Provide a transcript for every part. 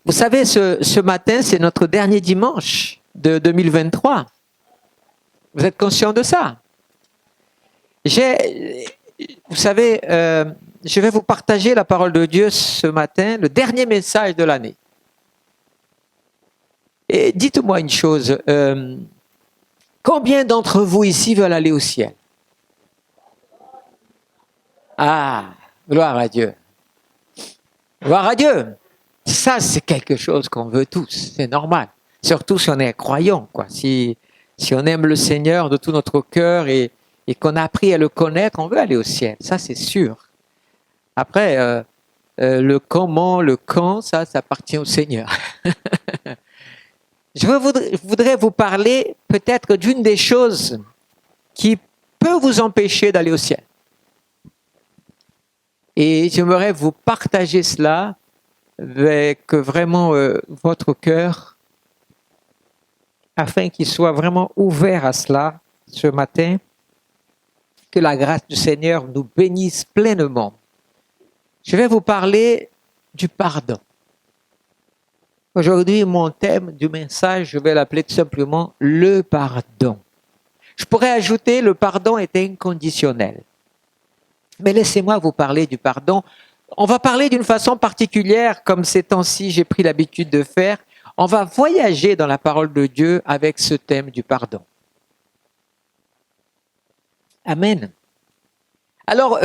Vous savez, ce matin, c'est notre dernier dimanche de 2023. Vous êtes conscient de ça? Vous savez, je vais vous partager la parole de Dieu ce matin, le dernier message de l'année. Et dites-moi une chose, combien d'entre vous ici veulent aller au ciel? Ah, gloire à Dieu. Gloire à Dieu. Ça, c'est quelque chose qu'on veut tous, c'est normal. Surtout si on est croyant, quoi. Si on aime le Seigneur de tout notre cœur et qu'on a appris à le connaître, on veut aller au ciel, ça c'est sûr. Après, le comment, le quand, ça appartient au Seigneur. Je voudrais vous parler peut-être d'une des choses qui peut vous empêcher d'aller au ciel. Et j'aimerais vous partager cela avec vraiment votre cœur, afin qu'il soit vraiment ouvert à cela ce matin. Que la grâce du Seigneur nous bénisse pleinement. Je vais vous parler du pardon. Aujourd'hui, mon thème du message, je vais l'appeler tout simplement le pardon. Je pourrais ajouter le pardon est inconditionnel. Mais laissez-moi vous parler du pardon. On va parler d'une façon particulière, comme ces temps-ci j'ai pris l'habitude de faire. On va voyager dans la parole de Dieu avec ce thème du pardon. Amen. Alors,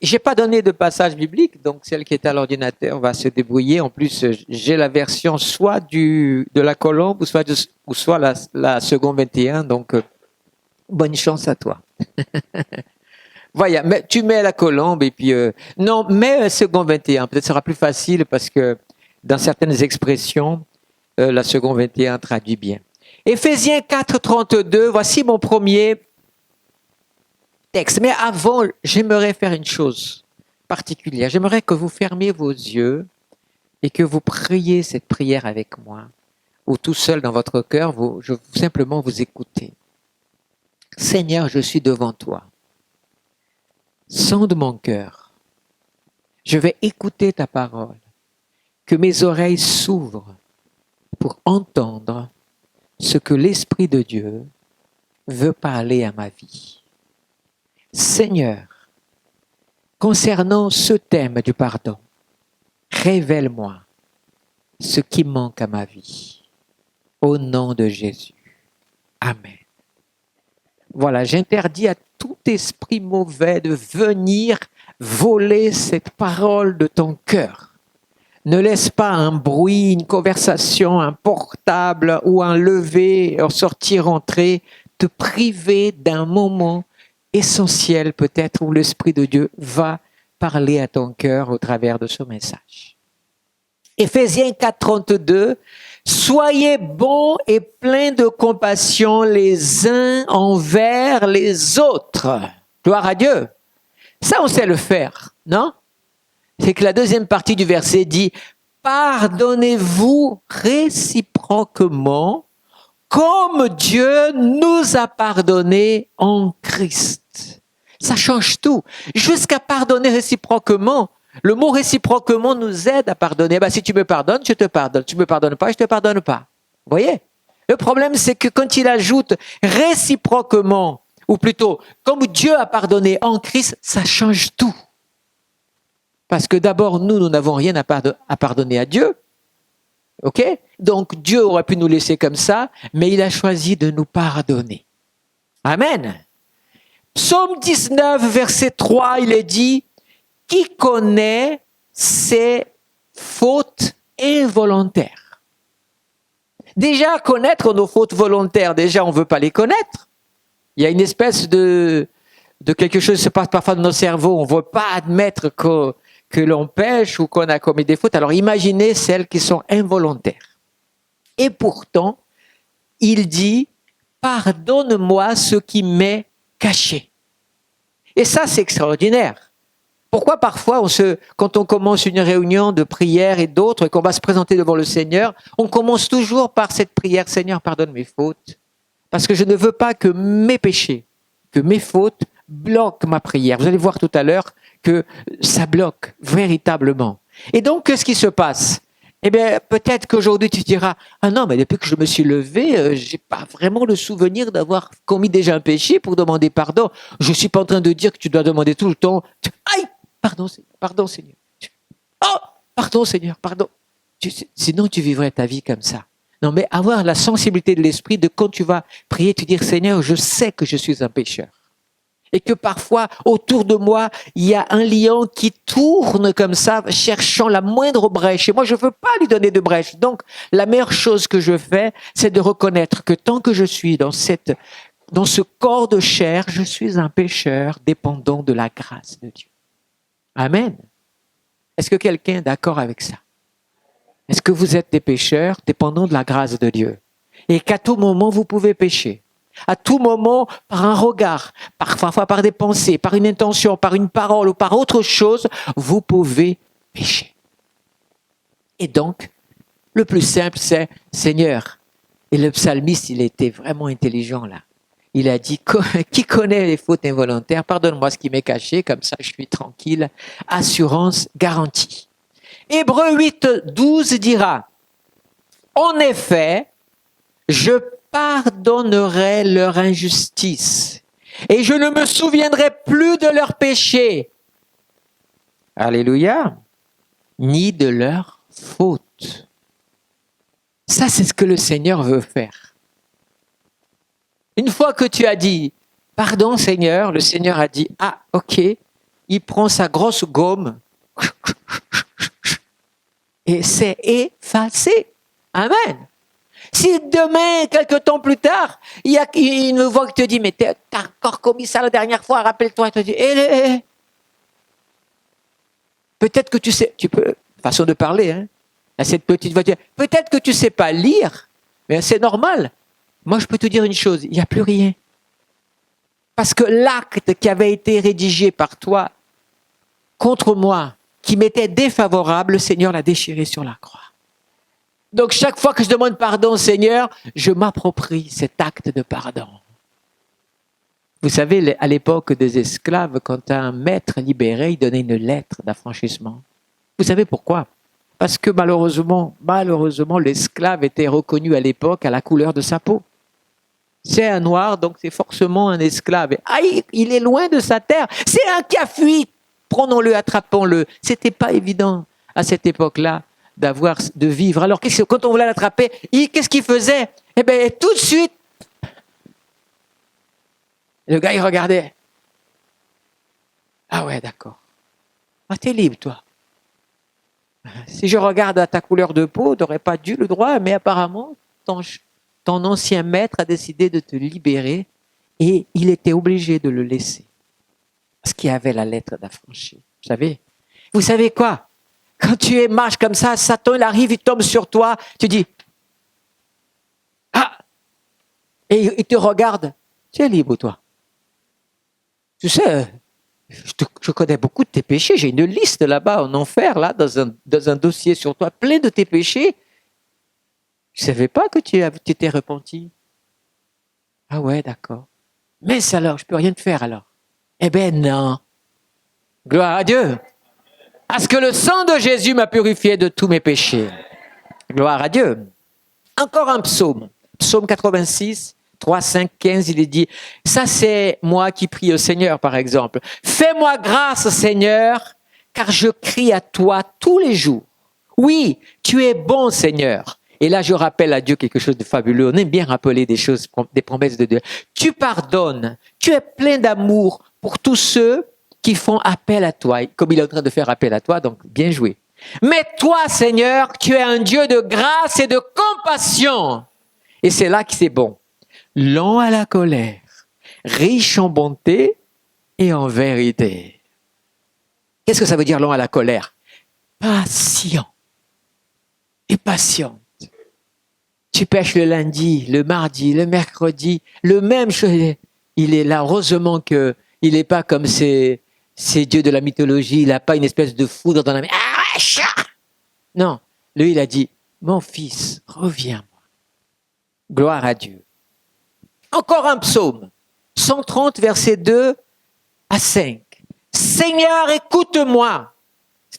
j'ai pas donné de passage biblique, donc celle qui est à l'ordinateur va se débrouiller. En plus, j'ai la version soit de la colombe ou soit la seconde 21, donc bonne chance à toi. Voilà, mais tu mets la colombe et puis non, mets seconde 21, peut-être sera plus facile parce que dans certaines expressions, la seconde 21 traduit bien. Éphésiens 4, 32, voici mon premier texte. Mais avant, j'aimerais faire une chose particulière. J'aimerais que vous fermiez vos yeux et que vous priez cette prière avec moi, ou tout seul dans votre cœur, simplement vous écoutez. Seigneur, je suis devant toi. Sonde mon cœur. Je vais écouter ta parole. Que mes oreilles s'ouvrent pour entendre ce que l'Esprit de Dieu veut parler à ma vie. Seigneur, concernant ce thème du pardon, révèle-moi ce qui manque à ma vie. Au nom de Jésus. Amen. Voilà, j'interdis à tout esprit mauvais de venir voler cette parole de ton cœur. Ne laisse pas un bruit, une conversation, un portable ou un lever, sortir, entrer, te priver d'un moment essentiel peut-être où l'Esprit de Dieu va parler à ton cœur au travers de ce message. Éphésiens 4, 32, soyez bons et pleins de compassion les uns envers les autres. Gloire à Dieu. Ça, on sait le faire, non? C'est que la deuxième partie du verset dit, pardonnez-vous réciproquement comme Dieu nous a pardonné en Christ. Ça change tout. Jusqu'à pardonner réciproquement. Le mot réciproquement nous aide à pardonner. Si tu me pardonnes, je te pardonne. Tu me pardonnes pas, je te pardonne pas. Vous voyez? Le problème, c'est que quand il ajoute réciproquement, ou plutôt, comme Dieu a pardonné en Christ, ça change tout. Parce que d'abord, nous n'avons rien à pardonner à Dieu. OK? Donc, Dieu aurait pu nous laisser comme ça, mais il a choisi de nous pardonner. Amen. Psaume 19, verset 3, il est dit, qui connaît ses fautes involontaires? Déjà, connaître nos fautes volontaires, déjà, on ne veut pas les connaître. Il y a une espèce de quelque chose qui se passe parfois dans nos cerveaux. On ne veut pas admettre que l'on pêche ou qu'on a commis des fautes. Alors, imaginez celles qui sont involontaires. Et pourtant, il dit, pardonne-moi ce qui m'est caché. Et ça, c'est extraordinaire. Pourquoi parfois, quand on commence une réunion de prière et d'autres, et qu'on va se présenter devant le Seigneur, on commence toujours par cette prière, Seigneur, pardonne mes fautes, parce que je ne veux pas que mes péchés, que mes fautes bloquent ma prière. Vous allez voir tout à l'heure que ça bloque véritablement. Et donc, qu'est-ce qui se passe? Eh bien, peut-être qu'aujourd'hui tu diras, ah non, mais depuis que je me suis levé, j'ai pas vraiment le souvenir d'avoir commis déjà un péché pour demander pardon. Je suis pas en train de dire que tu dois demander tout le temps, aïe, pardon Seigneur. Oh, pardon Seigneur, pardon. Sinon tu vivrais ta vie comme ça. Non, mais avoir la sensibilité de l'esprit de quand tu vas prier, tu dire, Seigneur, je sais que je suis un pécheur. Et que parfois, autour de moi, il y a un lion qui tourne comme ça, cherchant la moindre brèche. Et moi, je ne veux pas lui donner de brèche. Donc, la meilleure chose que je fais, c'est de reconnaître que tant que je suis dans ce corps de chair, je suis un pécheur dépendant de la grâce de Dieu. Amen. Est-ce que quelqu'un est d'accord avec ça? Est-ce que vous êtes des pécheurs dépendants de la grâce de Dieu? Et qu'à tout moment, vous pouvez pécher. À tout moment, par un regard, parfois par des pensées, par une intention, par une parole ou par autre chose, vous pouvez pécher. Et donc, le plus simple, c'est Seigneur. Et le psalmiste, il était vraiment intelligent là. Il a dit, qui connaît les fautes involontaires, pardonne-moi ce qui m'est caché, comme ça je suis tranquille. Assurance garantie. Hébreux 8, 12 dira, en effet, je pardonnerai leur injustice et je ne me souviendrai plus de leurs péchés. Alléluia. Ni de leurs fautes. Ça, c'est ce que le Seigneur veut faire. Une fois que tu as dit, pardon Seigneur, le Seigneur a dit, ah, ok, il prend sa grosse gomme et c'est effacé. Amen. Si demain, quelque temps plus tard, il y a une voix qui te dit, mais t'as encore commis ça la dernière fois, rappelle-toi, tu te dis, peut-être que tu sais, tu peux, façon de parler, hein, à cette petite voix, peut-être que tu sais pas lire, mais c'est normal. Moi, je peux te dire une chose, il n'y a plus rien. Parce que l'acte qui avait été rédigé par toi contre moi, qui m'était défavorable, le Seigneur l'a déchiré sur la croix. Donc chaque fois que je demande pardon au Seigneur, je m'approprie cet acte de pardon. Vous savez, à l'époque des esclaves, quand un maître libérait, il donnait une lettre d'affranchissement. Vous savez pourquoi? Parce que malheureusement, l'esclave était reconnu à l'époque à la couleur de sa peau. C'est un noir, donc c'est forcément un esclave. Ah, il est loin de sa terre. C'est un qui a fui. Prenons-le, attrapons-le. C'était pas évident à cette époque-là de vivre. Alors, quand on voulait l'attraper, qu'est-ce qu'il faisait? Eh bien, tout de suite, le gars, il regardait. Ah ouais, d'accord. Ah, t'es libre, toi. Si je regarde à ta couleur de peau, t'aurais pas dû le droit, mais apparemment, ton ancien maître a décidé de te libérer et il était obligé de le laisser. Parce qu'il y avait la lettre d'affranchi. Vous savez quoi? Quand tu marches comme ça, Satan, il arrive, il tombe sur toi, tu dis, ah! Et il te regarde, tu es libre, toi. Tu sais, je connais beaucoup de tes péchés, j'ai une liste là-bas en enfer, là, dans un dossier sur toi, plein de tes péchés. Je ne savais pas que tu t'étais repenti. Ah ouais, d'accord. Mais alors, je ne peux rien te faire alors. Eh ben non. Gloire à Dieu. Parce que le sang de Jésus m'a purifié de tous mes péchés. Gloire à Dieu. Encore un psaume. Psaume 86, 3, 5, 15, il est dit, ça c'est moi qui prie au Seigneur par exemple. Fais-moi grâce Seigneur, car je crie à toi tous les jours. Oui, tu es bon Seigneur. Et là, je rappelle à Dieu quelque chose de fabuleux. On aime bien rappeler des choses, des promesses de Dieu. Tu pardonnes. Tu es plein d'amour pour tous ceux qui font appel à toi. Comme il est en train de faire appel à toi, donc bien joué. Mais toi, Seigneur, tu es un Dieu de grâce et de compassion. Et c'est là que c'est bon. Lent à la colère, riche en bonté et en vérité. Qu'est-ce que ça veut dire lent à la colère? Patient et patient. Tu pêches le lundi, le mardi, le mercredi, le même chose. Il est là. Heureusement qu'il n'est pas comme ces dieux de la mythologie. Il n'a pas une espèce de foudre dans la main. Ah, chat! Non. Lui, il a dit, mon fils, reviens-moi. Gloire à Dieu. Encore un psaume. 130, versets 2 à 5. Seigneur, écoute-moi.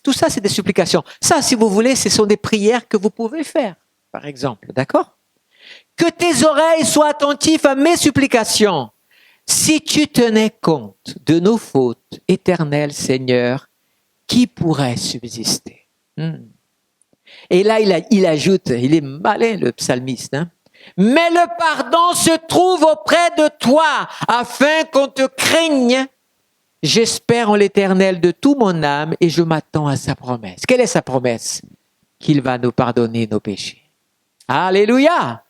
Tout ça, c'est des supplications. Ça, si vous voulez, ce sont des prières que vous pouvez faire, par exemple. D'accord? Que tes oreilles soient attentives à mes supplications. Si tu tenais compte de nos fautes, éternel Seigneur, qui pourrait subsister? Et là, il ajoute, il est malin le psalmiste, hein? Mais le pardon se trouve auprès de toi, afin qu'on te craigne. J'espère en l'Éternel de toute mon âme et je m'attends à sa promesse. Quelle est sa promesse? Qu'il va nous pardonner nos péchés. Alléluia!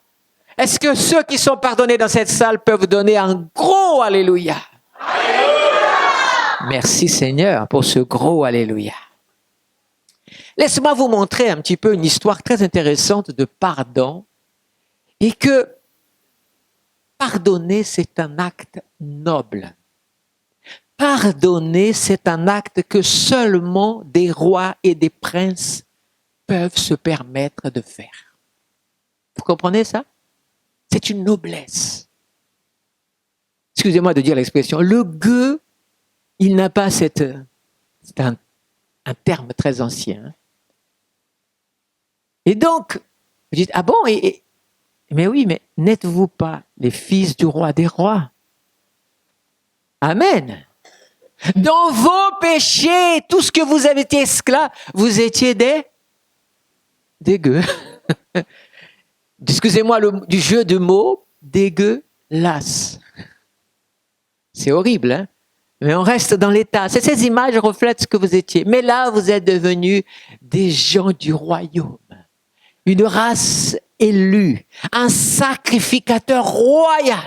Est-ce que ceux qui sont pardonnés dans cette salle peuvent donner un gros Alléluia? Alléluia! Merci Seigneur pour ce gros Alléluia. Laisse-moi vous montrer un petit peu une histoire très intéressante de pardon et que pardonner, c'est un acte noble. Pardonner, c'est un acte que seulement des rois et des princes peuvent se permettre de faire. Vous comprenez ça? C'est une noblesse. Excusez-moi de dire l'expression. Le gueux, il n'a pas c'est un terme très ancien. Et donc, vous dites, ah bon, mais oui, mais n'êtes-vous pas les fils du roi des rois? Amen. Dans vos péchés, tout ce que vous avez été esclaves, vous étiez des gueux. Excusez-moi du jeu de mots, dégueulasse. C'est horrible, hein? Mais on reste dans l'état. Ces images reflètent ce que vous étiez. Mais là, vous êtes devenus des gens du royaume. Une race élue. Un sacrificateur royal.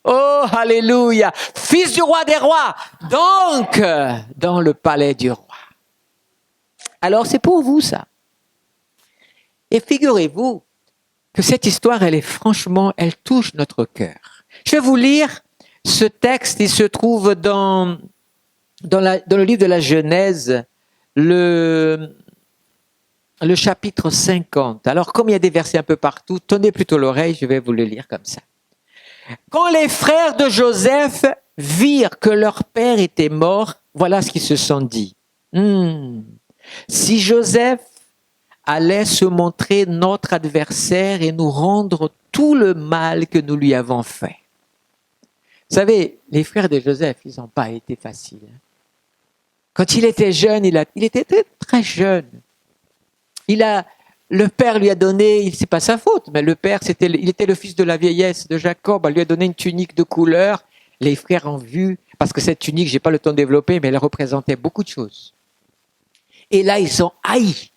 Oh, alléluia. Fils du roi des rois. Donc, dans le palais du roi. Alors, c'est pour vous, ça. Et figurez-vous que cette histoire, elle touche notre cœur. Je vais vous lire ce texte, il se trouve dans le livre de la Genèse, le chapitre 50. Alors, comme il y a des versets un peu partout, tenez plutôt l'oreille, je vais vous le lire comme ça. Quand les frères de Joseph virent que leur père était mort, voilà ce qu'ils se sont dit. Si Joseph allait se montrer notre adversaire et nous rendre tout le mal que nous lui avons fait. Vous savez, les frères de Joseph, ils n'ont pas été faciles. Quand il était jeune, il était très, très jeune. Le père lui a donné, c'est pas sa faute, mais le père, il était le fils de la vieillesse de Jacob, elle lui a donné une tunique de couleur. Les frères ont vu, parce que cette tunique, j'ai pas le temps de développer, mais elle représentait beaucoup de choses. Et là, ils ont haï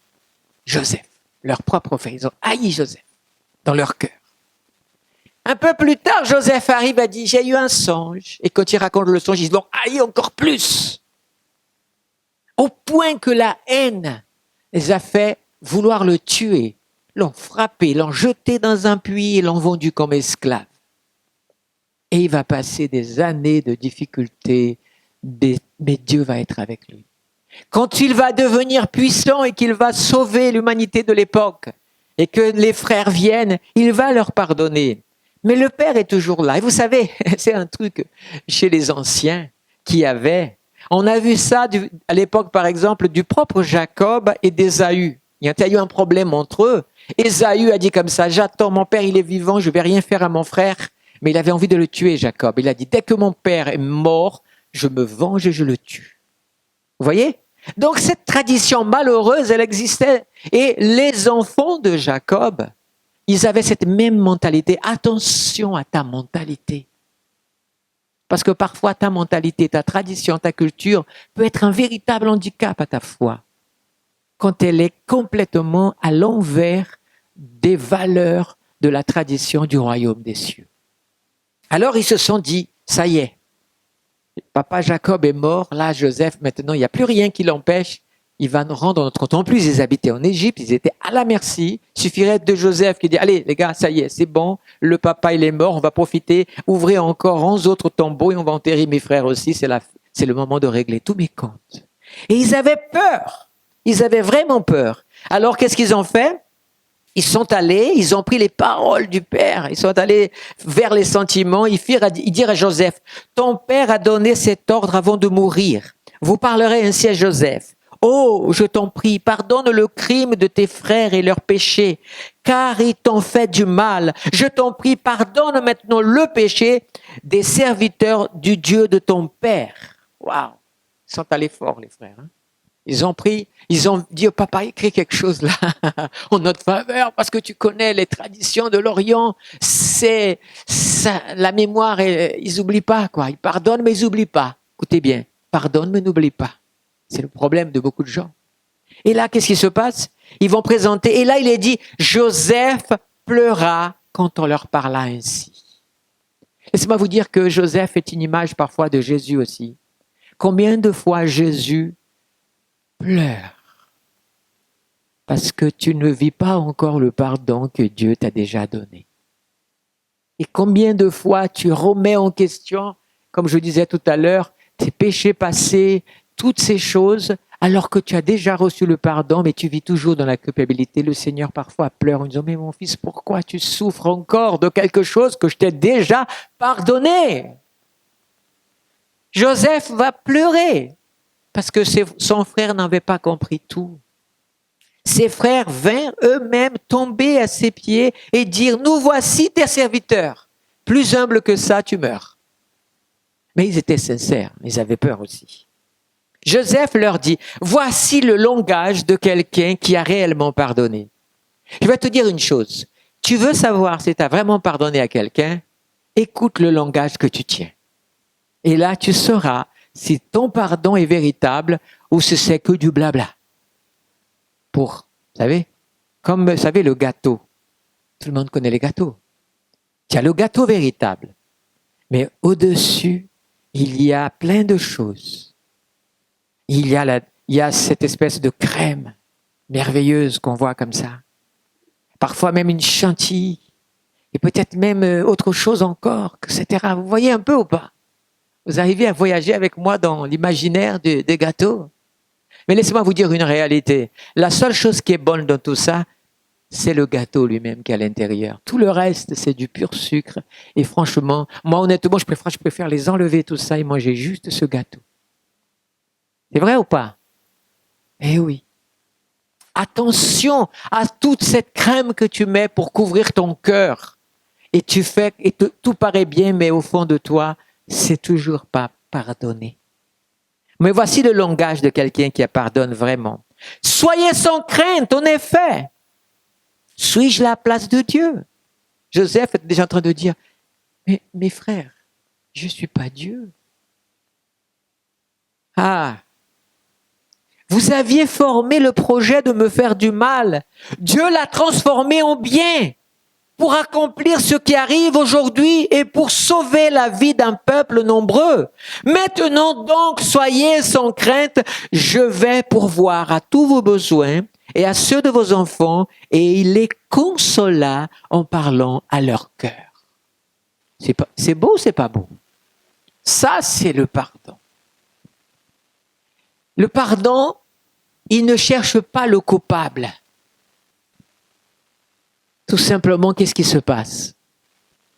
Joseph, leur propre frère. Ils ont haï Joseph dans leur cœur. Un peu plus tard, Joseph arrive et dit, j'ai eu un songe. Et quand il raconte le songe, ils l'ont haï encore plus. Au point que la haine les a fait vouloir le tuer, l'ont frappé, l'ont jeté dans un puits et l'ont vendu comme esclave. Et il va passer des années de difficultés, mais Dieu va être avec lui. Quand il va devenir puissant et qu'il va sauver l'humanité de l'époque, et que les frères viennent, il va leur pardonner. Mais le père est toujours là. Et vous savez, c'est un truc chez les anciens qui avaient. On a vu ça à l'époque, par exemple, du propre Jacob et d'Ésaü. Il y a eu un problème entre eux. Ésaü a dit comme ça, j'attends, mon père il est vivant, je ne vais rien faire à mon frère. Mais il avait envie de le tuer, Jacob. Il a dit, dès que mon père est mort, je me venge et je le tue. Vous voyez? Donc cette tradition malheureuse, elle existait. Et les enfants de Jacob, ils avaient cette même mentalité. Attention à ta mentalité. Parce que parfois ta mentalité, ta tradition, ta culture peut être un véritable handicap à ta foi. Quand elle est complètement à l'envers des valeurs de la tradition du royaume des cieux. Alors ils se sont dit, ça y est, papa Jacob est mort, là Joseph, maintenant il n'y a plus rien qui l'empêche, il va nous rendre notre compte. En plus, ils habitaient en Égypte, ils étaient à la merci. Il suffirait de Joseph qui dit, allez les gars, ça y est, c'est bon, le papa il est mort, on va profiter, ouvrez encore 11 autres tombeaux et on va enterrer mes frères aussi, c'est le moment de régler tous mes comptes. Et ils avaient peur. Ils avaient vraiment peur. Alors, qu'est-ce qu'ils ont fait? Ils sont allés, ils ont pris les paroles du père, ils sont allés vers les sentiments, ils dirent à Joseph, ton père a donné cet ordre avant de mourir. Vous parlerez ainsi à Joseph. Oh, je t'en prie, pardonne le crime de tes frères et leurs péchés, car ils t'ont fait du mal. Je t'en prie, pardonne maintenant le péché des serviteurs du Dieu de ton Père. Waouh, ils sont allés fort, les frères. Hein? Ils ont pris, ils ont dit au papa, écris quelque chose là, en notre faveur, parce que tu connais les traditions de l'Orient, c'est ça, la mémoire, ils n'oublient pas, quoi. Ils pardonnent, mais ils n'oublient pas. Écoutez bien, pardonne, mais n'oublie pas. C'est le problème de beaucoup de gens. Et là, qu'est-ce qui se passe? Ils vont présenter, et là, il est dit, Joseph pleura quand on leur parla ainsi. Laissez-moi vous dire que Joseph est une image parfois de Jésus aussi. Combien de fois Jésus pleure parce que tu ne vis pas encore le pardon que Dieu t'a déjà donné. Et combien de fois tu remets en question, comme je disais tout à l'heure, tes péchés passés, toutes ces choses, alors que tu as déjà reçu le pardon, mais tu vis toujours dans la culpabilité. Le Seigneur parfois pleure en disant, mais mon fils, pourquoi tu souffres encore de quelque chose que je t'ai déjà pardonné? Joseph va pleurer parce que son frère n'avait pas compris tout. Ses frères vinrent eux-mêmes tomber à ses pieds et dire, nous voici tes serviteurs. Plus humble que ça, tu meurs. Mais ils étaient sincères, ils avaient peur aussi. Joseph leur dit, voici le langage de quelqu'un qui a réellement pardonné. Je vais te dire une chose. Tu veux savoir si tu as vraiment pardonné à quelqu'un? Écoute le langage que tu tiens. Et là, tu sauras si ton pardon est véritable ou si c'est que du blabla. Vous savez, comme, vous savez, le gâteau. Tout le monde connaît les gâteaux. Il y a le gâteau véritable. Mais au-dessus, il y a plein de choses. Il y a cette espèce de crème merveilleuse qu'on voit comme ça. Parfois même une chantilly. Et peut-être même autre chose encore, etc. Vous voyez un peu ou pas? Vous arrivez à voyager avec moi dans l'imaginaire des gâteaux. Mais laissez-moi vous dire une réalité. La seule chose qui est bonne dans tout ça, c'est le gâteau lui-même qui est à l'intérieur. Tout le reste, c'est du pur sucre. Et franchement, moi honnêtement, je préfère les enlever tout ça et manger juste ce gâteau. C'est vrai ou pas? Eh oui. Attention à toute cette crème que tu mets pour couvrir ton cœur. Et tout paraît bien, mais au fond de toi, c'est toujours pas pardonné. Mais voici le langage de quelqu'un qui pardonne vraiment. Soyez sans crainte, en effet. Suis-je la place de Dieu? Joseph est déjà en train de dire, mais mes frères, je ne suis pas Dieu. Ah, vous aviez formé le projet de me faire du mal. Dieu l'a transformé en bien pour accomplir ce qui arrive aujourd'hui et pour sauver la vie d'un peuple nombreux. Maintenant donc, soyez sans crainte, je vais pourvoir à tous vos besoins et à ceux de vos enfants, et il les consola en parlant à leur cœur. C'est beau ou c'est pas beau? Ça, c'est le pardon. Le pardon, il ne cherche pas le coupable. Tout simplement, qu'est-ce qui se passe?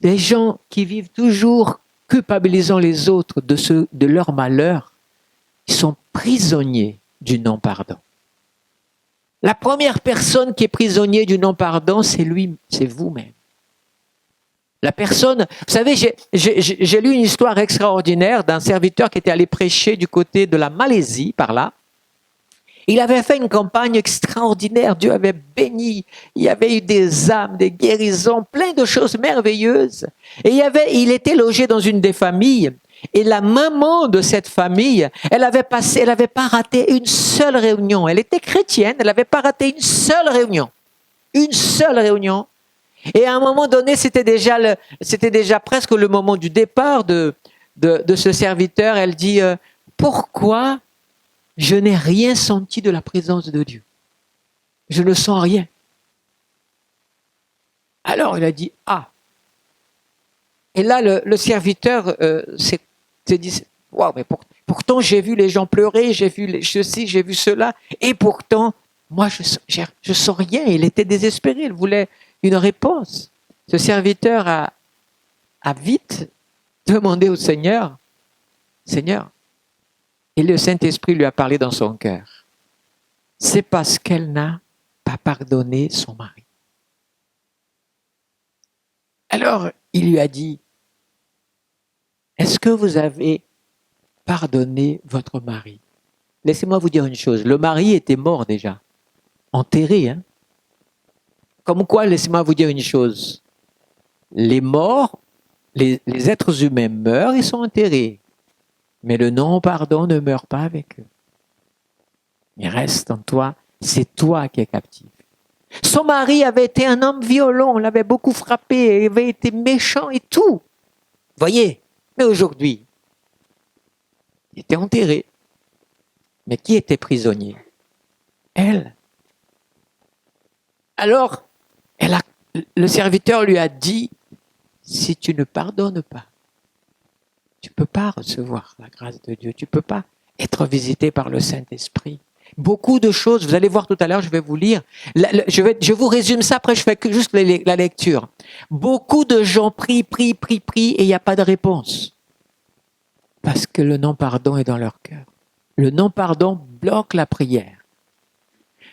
Les gens qui vivent toujours culpabilisant les autres de leur malheur, ils sont prisonniers du non-pardon. La première personne qui est prisonnier du non-pardon, c'est vous-même. La personne, vous savez, j'ai lu une histoire extraordinaire d'un serviteur qui était allé prêcher du côté de la Malaisie, par là. Il avait fait une campagne extraordinaire, Dieu avait béni, il y avait eu des âmes, des guérisons, plein de choses merveilleuses. Et il était logé dans une des familles, et la maman de cette famille, elle avait pas raté une seule réunion. Elle était chrétienne, elle n'avait pas raté une seule réunion. Une seule réunion. Et à un moment donné, c'était déjà presque le moment du départ de ce serviteur. Elle dit, pourquoi je n'ai rien senti de la présence de Dieu? Je ne sens rien. Alors il a dit, ah. Et là, le serviteur s'est dit, waouh, mais pourtant j'ai vu les gens pleurer, j'ai vu ceci, j'ai vu cela, et pourtant, moi je sens rien. Il était désespéré, il voulait une réponse. Ce serviteur a vite demandé au Seigneur, Seigneur, et le Saint-Esprit lui a parlé dans son cœur. c'est parce qu'elle n'a pas pardonné son mari. Alors, il lui a dit, est-ce que vous avez pardonné votre mari? Laissez-moi vous dire une chose, le mari était mort déjà, enterré. Hein? Comme quoi, laissez-moi vous dire une chose, les morts, les êtres humains meurent, ils sont enterrés. Mais le non-pardon ne meurt pas avec eux. Il reste en toi, c'est toi qui es captif. Son mari avait été un homme violent, l'avait beaucoup frappé, il avait été méchant et tout. Voyez, mais aujourd'hui, il était enterré. Mais qui était prisonnier? Elle. Alors, le serviteur lui a dit, si tu ne pardonnes pas, tu ne peux pas recevoir la grâce de Dieu, tu ne peux pas être visité par le Saint-Esprit. Beaucoup de choses, vous allez voir tout à l'heure, je vais vous lire, je vous résume ça, après je fais juste la lecture. Beaucoup de gens prient, et il n'y a pas de réponse. Parce que le non-pardon est dans leur cœur. Le non-pardon bloque la prière.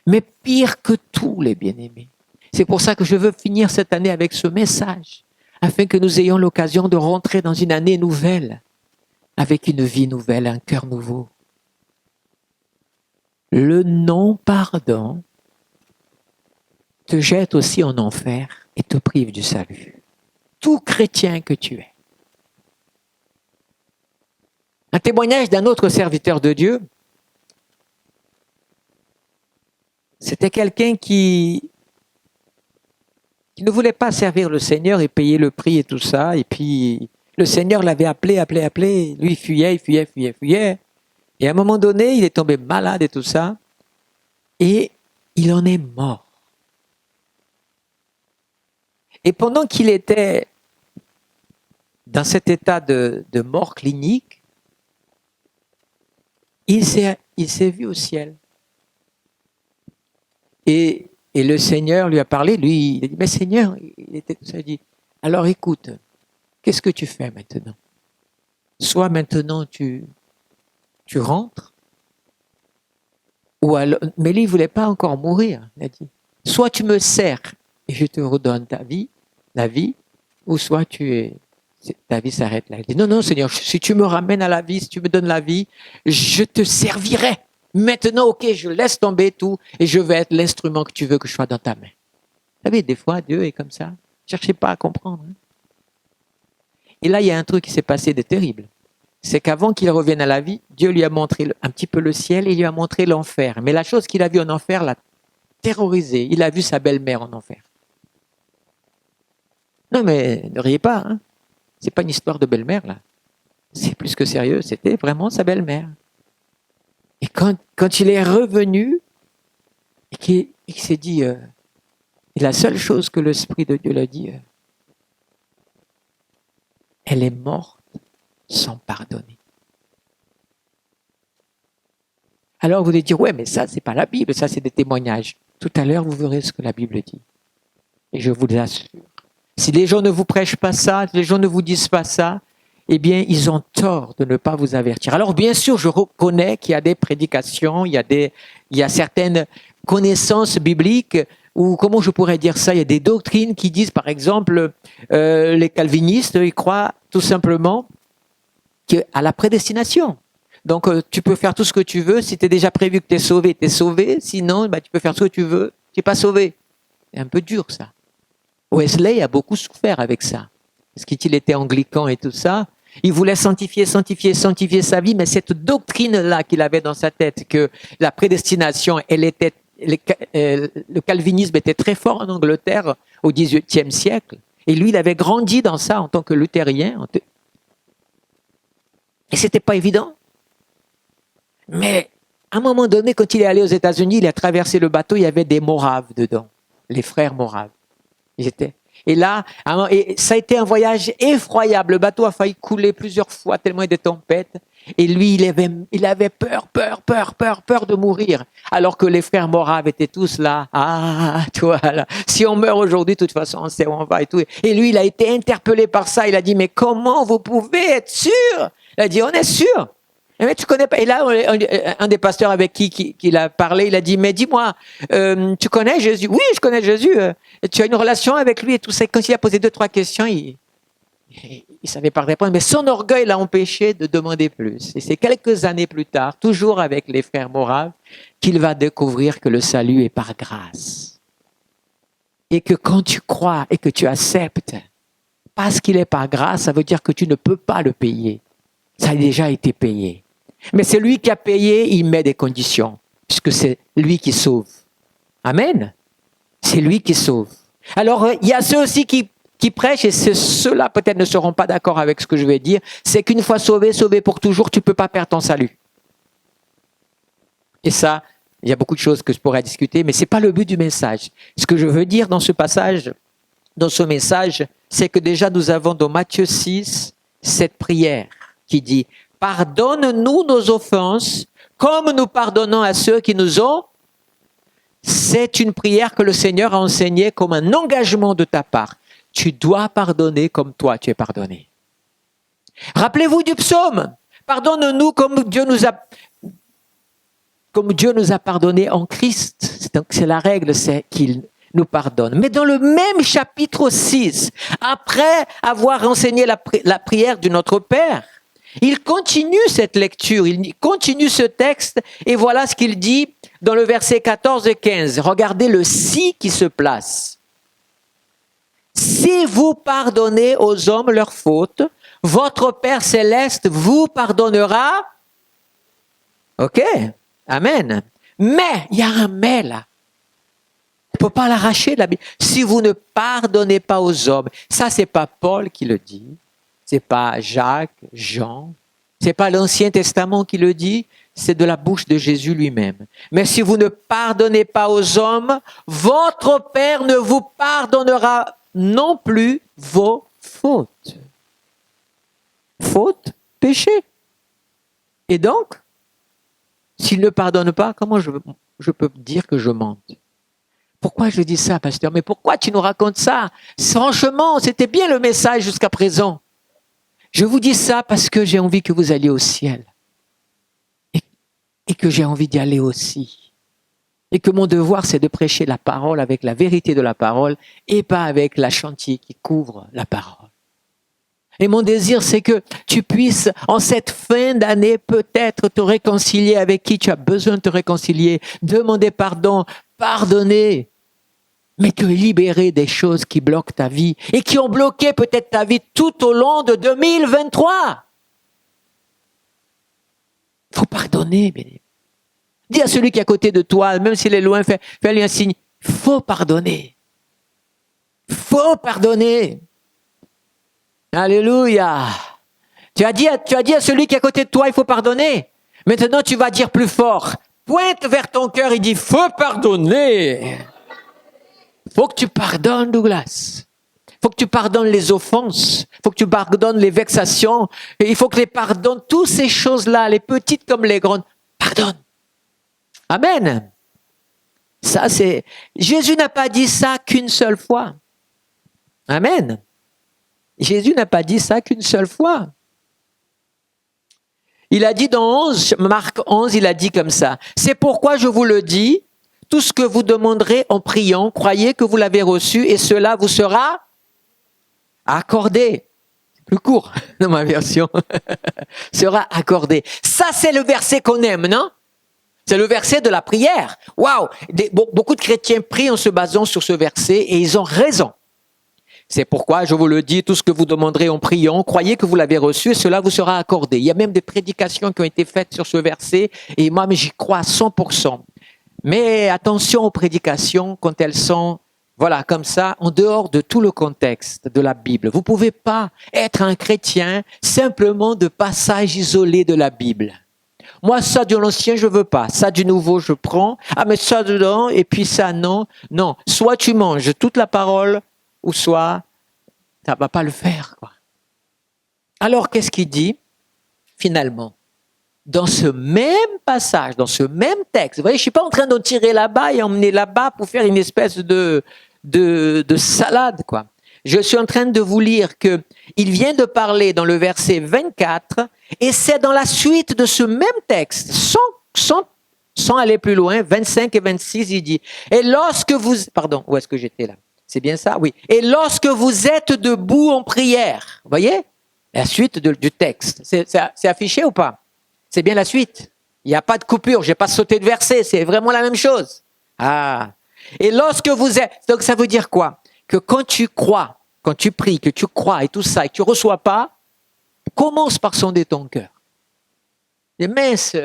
Mais pire que tout, les bien-aimés. C'est pour ça que je veux finir cette année avec ce message, afin que nous ayons l'occasion de rentrer dans une année nouvelle, avec une vie nouvelle, un cœur nouveau. Le non-pardon te jette aussi en enfer et te prive du salut. Tout chrétien que tu es. Un témoignage d'un autre serviteur de Dieu, c'était quelqu'un qui ne voulait pas servir le Seigneur et payer le prix et tout ça. Et puis, le Seigneur l'avait appelé. Lui, il fuyait. Et à un moment donné, il est tombé malade et tout ça. Et il en est mort. Et pendant qu'il était dans cet état de mort clinique, il s'est vu au ciel. Et le Seigneur lui a parlé, lui, il a dit, mais Seigneur, il dit, alors écoute, qu'est-ce que tu fais maintenant? Soit maintenant tu rentres, ou alors, mais lui, il ne voulait pas encore mourir, il a dit, soit tu me sers et je te redonne la vie, ou soit ta vie s'arrête là. Il dit, non, Seigneur, si tu me ramènes à la vie, si tu me donnes la vie, je te servirai. Maintenant, ok, je laisse tomber tout et je vais être l'instrument que tu veux que je sois dans ta main. Vous savez, des fois, Dieu est comme ça. Ne cherchez pas à comprendre. Hein. Et là, il y a un truc qui s'est passé de terrible. C'est qu'avant qu'il revienne à la vie, Dieu lui a montré un petit peu le ciel et il lui a montré l'enfer. Mais la chose qu'il a vue en enfer l'a terrorisé. Il a vu sa belle-mère en enfer. Non, mais ne riez pas. Hein. C'est pas une histoire de belle-mère, là. C'est plus que sérieux. C'était vraiment sa belle-mère. Et quand il est revenu, et qu'il s'est dit, et la seule chose que l'Esprit de Dieu l'a dit, elle est morte sans pardonner. Alors vous allez dire, ouais, mais ça, c'est pas la Bible, ça, c'est des témoignages. Tout à l'heure, vous verrez ce que la Bible dit. Et je vous l'assure. Si les gens ne vous prêchent pas ça, si les gens ne vous disent pas ça, eh bien, ils ont tort de ne pas vous avertir. Alors, bien sûr, je reconnais qu'il y a des prédications, il y a certaines connaissances bibliques, ou comment je pourrais dire ça, il y a des doctrines qui disent, par exemple, les calvinistes, ils croient tout simplement à la prédestination. Donc, tu peux faire tout ce que tu veux, si tu es déjà prévu que tu es sauvé, sinon, tu peux faire ce que tu veux, tu n'es pas sauvé. C'est un peu dur, ça. Wesley a beaucoup souffert avec ça, parce qu'il était anglican et tout ça. Il voulait sanctifier sa vie, mais cette doctrine-là qu'il avait dans sa tête, que la prédestination, le calvinisme était très fort en Angleterre au XVIIIe siècle, et lui, il avait grandi dans ça en tant que luthérien, et c'était pas évident. Mais à un moment donné, quand il est allé aux États-Unis, il a traversé le bateau, il y avait des Moraves dedans, les frères Moraves. Et là, ça a été un voyage effroyable. Le bateau a failli couler plusieurs fois tellement il y a des tempêtes. Et lui, il avait peur de mourir. Alors que les frères Moraves étaient tous là. Ah, toi, là. Si on meurt aujourd'hui, de toute façon, on sait où on va et tout. Et lui, il a été interpellé par ça. Il a dit, mais comment vous pouvez être sûr? Il a dit, on est sûr. Mais tu connais pas. Et là, un des pasteurs avec qui il a parlé, il a dit, mais dis-moi, tu connais Jésus? Oui, je connais Jésus. Tu as une relation avec lui et tout ça. Quand il a posé 2-3 questions, il savait pas répondre. Mais son orgueil l'a empêché de demander plus. Et c'est quelques années plus tard, toujours avec les frères Moraves, qu'il va découvrir que le salut est par grâce. Et que quand tu crois et que tu acceptes, parce qu'il est par grâce, ça veut dire que tu ne peux pas le payer. Ça a déjà été payé. Mais c'est lui qui a payé, il met des conditions, puisque c'est lui qui sauve. Amen. C'est lui qui sauve. Alors, il y a ceux aussi qui prêchent, et ceux-là peut-être ne seront pas d'accord avec ce que je vais dire, c'est qu'une fois sauvé, sauvé pour toujours, tu ne peux pas perdre ton salut. Et ça, il y a beaucoup de choses que je pourrais discuter, mais ce n'est pas le but du message. Ce que je veux dire dans ce passage, dans ce message, c'est que déjà nous avons dans Matthieu 6, cette prière qui dit « Pardonne-nous nos offenses, comme nous pardonnons à ceux qui nous ont. » C'est une prière que le Seigneur a enseignée comme un engagement de ta part. Tu dois pardonner comme toi tu es pardonné. Rappelez-vous du psaume. Pardonne-nous comme Dieu nous a pardonné en Christ. C'est la règle, c'est qu'il nous pardonne. Mais dans le même chapitre 6, après avoir enseigné la prière du Notre Père, il continue cette lecture, il continue ce texte, et voilà ce qu'il dit dans le verset 14 et 15. Regardez le « si » qui se place. « Si vous pardonnez aux hommes leurs fautes, votre Père céleste vous pardonnera. » Ok, amen. Mais, il y a un « mais » là. On ne peut pas l'arracher de la Bible. Si vous ne pardonnez pas aux hommes, ça c'est pas Paul qui le dit, c'est pas Jacques, Jean, c'est pas l'Ancien Testament qui le dit, c'est de la bouche de Jésus lui-même. Mais si vous ne pardonnez pas aux hommes, votre Père ne vous pardonnera non plus vos fautes. Faute, péché. Et donc, s'il ne pardonne pas, comment je peux dire que je mente? Pourquoi je dis ça, pasteur? Mais pourquoi tu nous racontes ça? Franchement, c'était bien le message jusqu'à présent. Je vous dis ça parce que j'ai envie que vous alliez au ciel. Et que j'ai envie d'y aller aussi. Et que mon devoir, c'est de prêcher la parole avec la vérité de la parole et pas avec la chantier qui couvre la parole. Et mon désir, c'est que tu puisses, en cette fin d'année, peut-être te réconcilier avec qui tu as besoin de te réconcilier, demander pardon, pardonner, mais te libérer des choses qui bloquent ta vie et qui ont bloqué peut-être ta vie tout au long de 2023. Il faut pardonner, bien. Dis à celui qui est à côté de toi, même s'il est loin, fais-lui un signe. Il faut pardonner. Il faut pardonner. Alléluia. Tu as dit à celui qui est à côté de toi, il faut pardonner. Maintenant, tu vas dire plus fort. Pointe vers ton cœur et dis, faut pardonner. Faut que tu pardonnes, Douglas. Faut que tu pardonnes les offenses. Faut que tu pardonnes les vexations. Et il faut que tu pardonnes toutes ces choses-là, les petites comme les grandes. Pardonne. Amen. Ça, c'est, Jésus n'a pas dit ça qu'une seule fois. Amen. Jésus n'a pas dit ça qu'une seule fois. Il a dit dans Marc 11, il a dit comme ça. C'est pourquoi je vous le dis, tout ce que vous demanderez en priant, croyez que vous l'avez reçu et cela vous sera accordé. C'est plus court dans ma version. Sera accordé. Ça, c'est le verset qu'on aime, non? C'est le verset de la prière. Waouh! Beaucoup de chrétiens prient en se basant sur ce verset et ils ont raison. C'est pourquoi, je vous le dis, tout ce que vous demanderez en priant, croyez que vous l'avez reçu et cela vous sera accordé. Il y a même des prédications qui ont été faites sur ce verset et moi, j'y crois à 100%. Mais attention aux prédications quand elles sont, voilà, comme ça, en dehors de tout le contexte de la Bible. Vous pouvez pas être un chrétien simplement de passages isolés de la Bible. Moi, ça de l'ancien, je veux pas. Ça du nouveau, je prends. Ah, mais ça dedans, et puis ça, non. Non. Soit tu manges toute la parole, ou soit, ça va pas le faire, quoi. Alors, qu'est-ce qu'il dit, finalement? Dans ce même passage, dans ce même texte, vous voyez, je suis pas en train d'en tirer là-bas et emmener là-bas pour faire une espèce de salade, quoi. Je suis en train de vous lire que il vient de parler dans le verset 24 et c'est dans la suite de ce même texte, sans aller plus loin, 25 et 26, il dit, et lorsque vous, pardon, où est-ce que j'étais là? C'est bien ça? Oui. Et lorsque vous êtes debout en prière, vous voyez? La suite du texte. C'est affiché ou pas? C'est bien la suite. Il n'y a pas de coupure, je n'ai pas sauté de verset, c'est vraiment la même chose. Ah. Et lorsque vous êtes, donc ça veut dire quoi? Que quand tu crois, quand tu pries, que tu crois et tout ça, et que tu ne reçois pas, commence par sonder ton cœur. Et mince,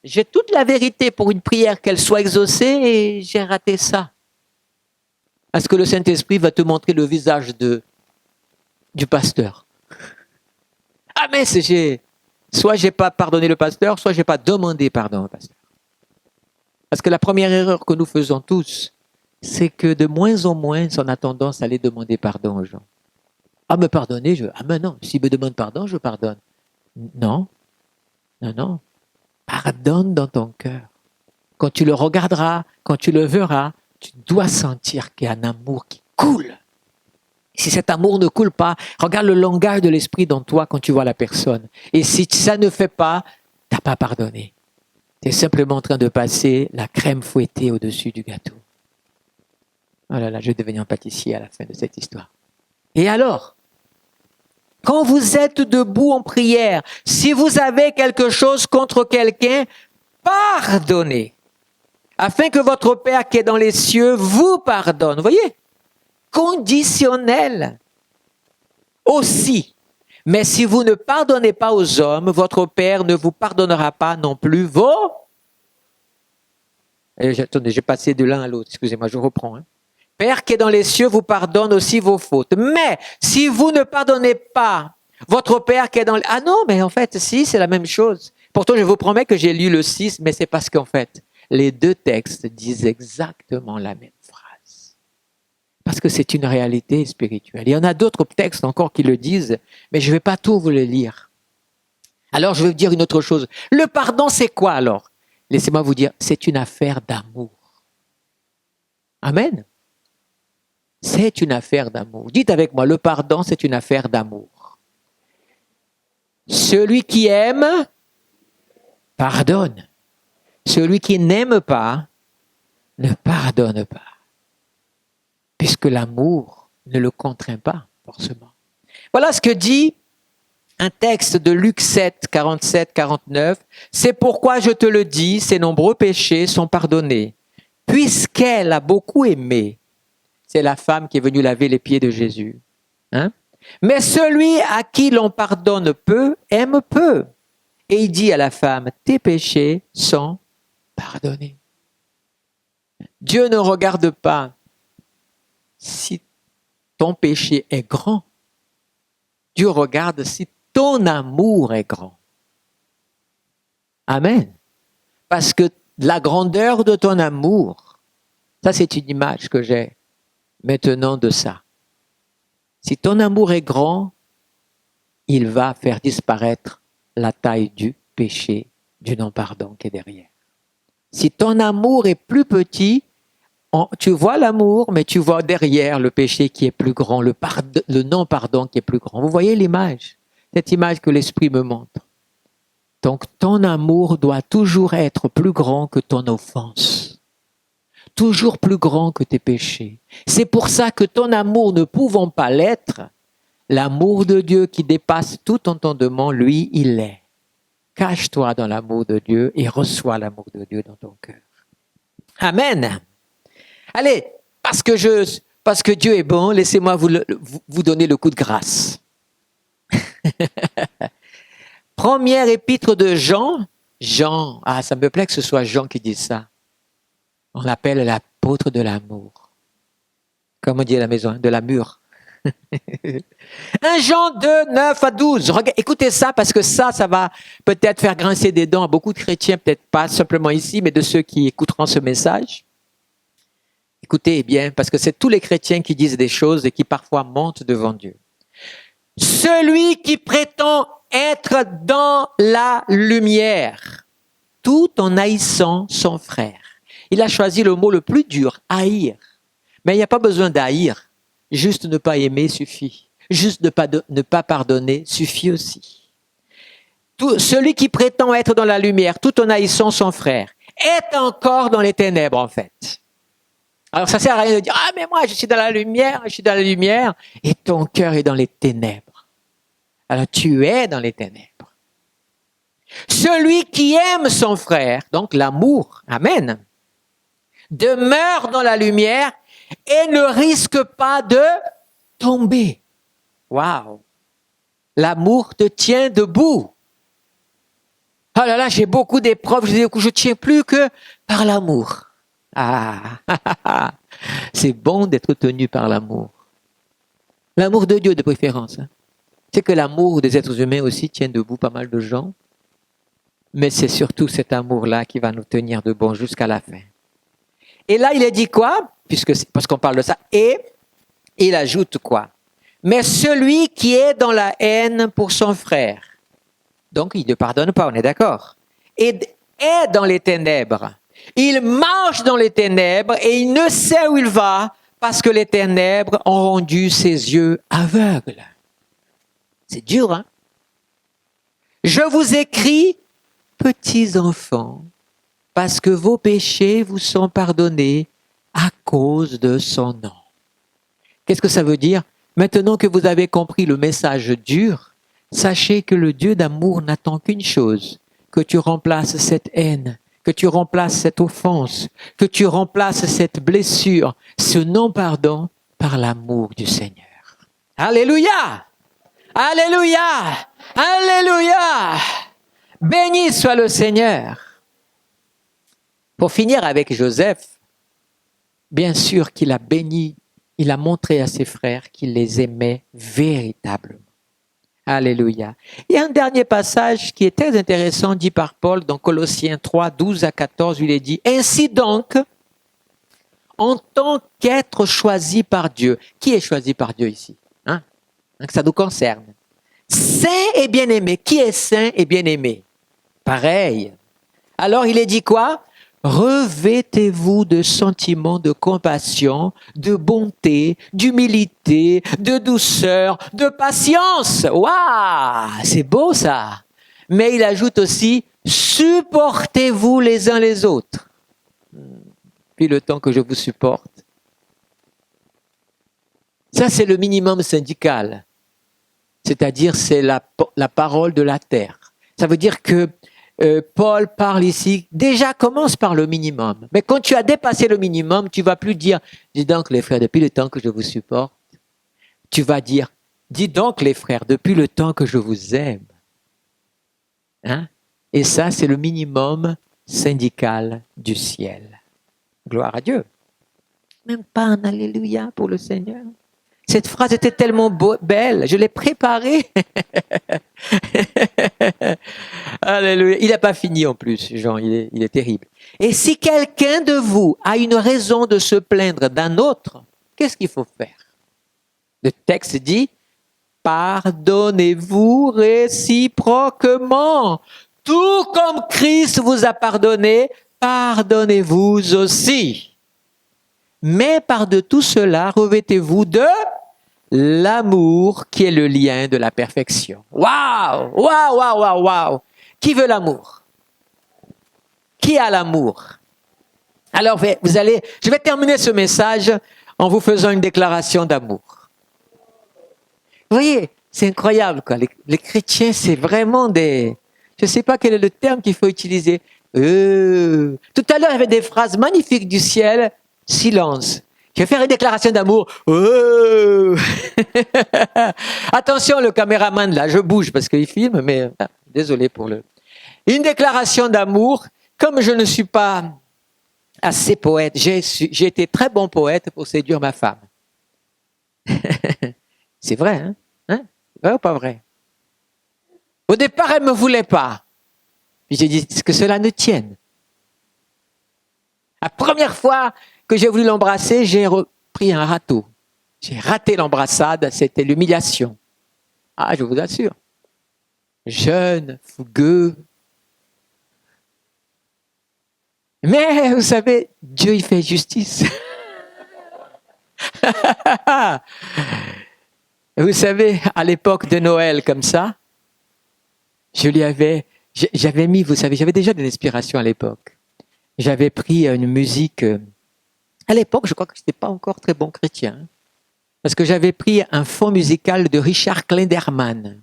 j'ai toute la vérité pour une prière qu'elle soit exaucée et j'ai raté ça. Est-ce que le Saint-Esprit va te montrer le visage du pasteur? Ah mince, soit j'ai pas pardonné le pasteur, soit j'ai pas demandé pardon au pasteur. Parce que la première erreur que nous faisons tous, c'est que de moins en moins, on a tendance à aller demander pardon aux gens. Ah, me pardonner, ah mais non, s'il me demande pardon, je pardonne. Non, non. Pardonne dans ton cœur. Quand tu le regarderas, quand tu le verras, tu dois sentir qu'il y a un amour qui coule. Si cet amour ne coule pas, regarde le langage de l'esprit dans toi quand tu vois la personne. Et si ça ne fait pas, tu n'as pas pardonné. Tu es simplement en train de passer la crème fouettée au-dessus du gâteau. Oh là là, je vais devenir un pâtissier à la fin de cette histoire. Et alors, quand vous êtes debout en prière, si vous avez quelque chose contre quelqu'un, pardonnez, afin que votre Père qui est dans les cieux vous pardonne. Vous voyez? Conditionnel aussi. Mais si vous ne pardonnez pas aux hommes, votre Père ne vous pardonnera pas non plus vos... Attendez, j'ai passé de l'un à l'autre. Excusez-moi, je reprends. Père qui est dans les cieux vous pardonne aussi vos fautes. Mais si vous ne pardonnez pas votre Père qui est dans les... Ah non, mais en fait, si, c'est la même chose. Pourtant, je vous promets que j'ai lu le 6, mais c'est parce qu'en fait, les deux textes disent exactement la même phrase. Parce que c'est une réalité spirituelle. Il y en a d'autres textes encore qui le disent, mais je ne vais pas tout vous le lire. Alors, je vais vous dire une autre chose. Le pardon, c'est quoi alors? Laissez-moi vous dire, c'est une affaire d'amour. Amen. C'est une affaire d'amour. Dites avec moi, le pardon, c'est une affaire d'amour. Celui qui aime, pardonne. Celui qui n'aime pas, ne pardonne pas. Puisque l'amour ne le contraint pas, forcément. Voilà ce que dit un texte de Luc 7, 47, 49. C'est pourquoi je te le dis, ses nombreux péchés sont pardonnés. Puisqu'elle a beaucoup aimé, c'est la femme qui est venue laver les pieds de Jésus. Mais celui à qui l'on pardonne peu, aime peu. Et il dit à la femme, tes péchés sont pardonnés. Dieu ne regarde pas si ton péché est grand. Dieu regarde si ton amour est grand. Amen. Parce que la grandeur de ton amour, ça c'est une image que j'ai maintenant de ça. Si ton amour est grand, il va faire disparaître la taille du péché, du non-pardon qui est derrière. Si ton amour est plus petit, tu vois l'amour, mais tu vois derrière le péché qui est plus grand, le non-pardon qui est plus grand. Vous voyez l'image? Cette image que l'Esprit me montre. Donc ton amour doit toujours être plus grand que ton offense. Toujours plus grand que tes péchés. C'est pour ça que ton amour ne pouvant pas l'être, l'amour de Dieu qui dépasse tout entendement, lui, il l'est. Cache-toi dans l'amour de Dieu et reçois l'amour de Dieu dans ton cœur. Amen. Allez, parce que Dieu est bon, laissez-moi vous donner le coup de grâce. Première épître de Jean, ça me plaît que ce soit Jean qui dise ça. On l'appelle l'apôtre de l'amour. Comme on dit à la maison, de l'amour. 1 Jean 2, 9 à 12. Écoutez ça parce que ça va peut-être faire grincer des dents à beaucoup de chrétiens, peut-être pas simplement ici, mais de ceux qui écouteront ce message. Écoutez bien, parce que c'est tous les chrétiens qui disent des choses et qui parfois montent devant Dieu. Celui qui prétend être dans la lumière, tout en haïssant son frère. Il a choisi le mot le plus dur, haïr. Mais il n'y a pas besoin d'haïr. Juste ne pas aimer suffit. Juste ne pas pardonner suffit aussi. Celui qui prétend être dans la lumière tout en haïssant son frère est encore dans les ténèbres en fait. Alors ça sert à rien de dire « Ah mais moi je suis dans la lumière, et ton cœur est dans les ténèbres. » Alors tu es dans les ténèbres. Celui qui aime son frère, donc l'amour, amen, demeure dans la lumière et ne risque pas de tomber. Waouh! L'amour te tient debout. Oh là là, j'ai beaucoup d'épreuves, je tiens plus que par l'amour. Ah, c'est bon d'être tenu par l'amour. L'amour de Dieu de préférence. C'est que l'amour des êtres humains aussi tient debout pas mal de gens. Mais c'est surtout cet amour-là qui va nous tenir debout jusqu'à la fin. Et là, il a dit quoi? Parce qu'on parle de ça. Et il ajoute quoi? Mais celui qui est dans la haine pour son frère, donc il ne pardonne pas, on est d'accord, et est dans les ténèbres. Il marche dans les ténèbres et il ne sait où il va parce que les ténèbres ont rendu ses yeux aveugles. C'est dur, hein? Je vous écris, petits enfants, parce que vos péchés vous sont pardonnés à cause de son nom. Qu'est-ce que ça veut dire? Maintenant que vous avez compris le message dur, sachez que le Dieu d'amour n'attend qu'une chose, que tu remplaces cette haine, que tu remplaces cette offense, que tu remplaces cette blessure, ce non-pardon par l'amour du Seigneur. Alléluia! Alléluia! Alléluia! Béni soit le Seigneur. Pour finir avec Joseph, bien sûr qu'il a béni, il a montré à ses frères qu'il les aimait véritablement. Alléluia. Il y a un dernier passage qui est très intéressant, dit par Paul dans Colossiens 3, 12 à 14, où il est dit « Ainsi donc, en tant qu'être choisi par Dieu », qui est choisi par Dieu ici? Donc ça nous concerne. Saint et bien-aimé. Qui est saint et bien-aimé? Pareil. Alors il est dit quoi? Revêtez-vous de sentiments de compassion, de bonté, d'humilité, de douceur, de patience. Waouh, c'est beau ça. Mais il ajoute aussi, supportez-vous les uns les autres. Puis le temps que je vous supporte. Ça, c'est le minimum syndical. C'est-à-dire, c'est la parole de la terre. Ça veut dire que Paul parle ici, déjà commence par le minimum. Mais quand tu as dépassé le minimum, tu vas plus dire, dis donc les frères, depuis le temps que je vous supporte. Tu vas dire, dis donc les frères, depuis le temps que je vous aime. Hein? Et ça, c'est le minimum syndical du ciel. Gloire à Dieu. Même pas un alléluia pour le Seigneur. Cette phrase était tellement belle, je l'ai préparée. Alléluia. Il n'a pas fini en plus, Jean, il est terrible. Et si quelqu'un de vous a une raison de se plaindre d'un autre, qu'est-ce qu'il faut faire? Le texte dit, pardonnez-vous réciproquement. Tout comme Christ vous a pardonné, pardonnez-vous aussi. Mais par de tout cela, revêtez-vous de l'amour qui est le lien de la perfection. Waouh! Waouh, waouh, waouh, waouh! Qui veut l'amour? Qui a l'amour? Alors, je vais terminer ce message en vous faisant une déclaration d'amour. Vous voyez, c'est incroyable, quoi. Les chrétiens, c'est vraiment des... Je ne sais pas quel est le terme qu'il faut utiliser. Tout à l'heure, il y avait des phrases magnifiques du ciel. Silence. Je vais faire une déclaration d'amour. Attention, le caméraman, là, je bouge parce qu'il filme, mais désolé pour le... Une déclaration d'amour, comme je ne suis pas assez poète, j'ai été très bon poète pour séduire ma femme. C'est vrai, hein? Vrai ou pas vrai? Au départ, elle ne me voulait pas. Puis j'ai dit, est-ce que cela ne tienne? La première fois que j'ai voulu l'embrasser, j'ai pris un râteau. J'ai raté l'embrassade, c'était l'humiliation. Ah, je vous assure. Jeune, fougueux. Mais, vous savez, Dieu, il fait justice. Vous savez, à l'époque de Noël comme ça, j'avais mis, vous savez, j'avais déjà de l'inspiration à l'époque. J'avais pris une musique, à l'époque, je crois que je n'étais pas encore très bon chrétien, parce que j'avais pris un fond musical de Richard Kleinderman.